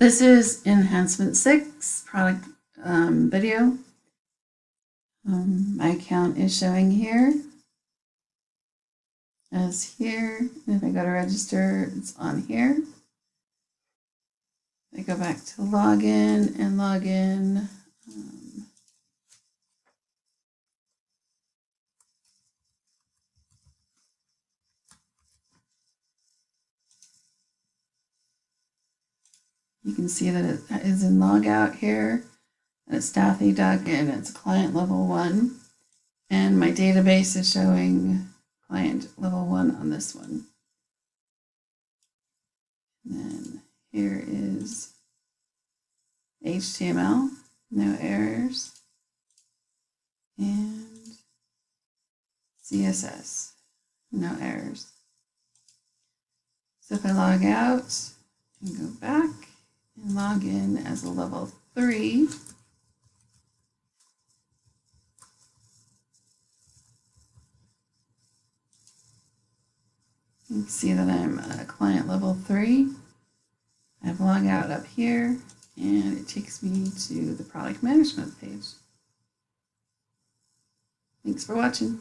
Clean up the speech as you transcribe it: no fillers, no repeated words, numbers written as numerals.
This is Enhancement 6 product video. My account is showing here as here. And if I go to register, it's on here. I go back to login and log in. You can see that it is in logout here, and it's Daphne Duck, and it's client level 1. And my database is showing client level 1 on this one. And then here is HTML, no errors, and CSS, no errors. So if I log out and go back and log in as a level 3, you can see that I'm a client level 3. I have log out up here, and it takes me to the product management page. Thanks for watching.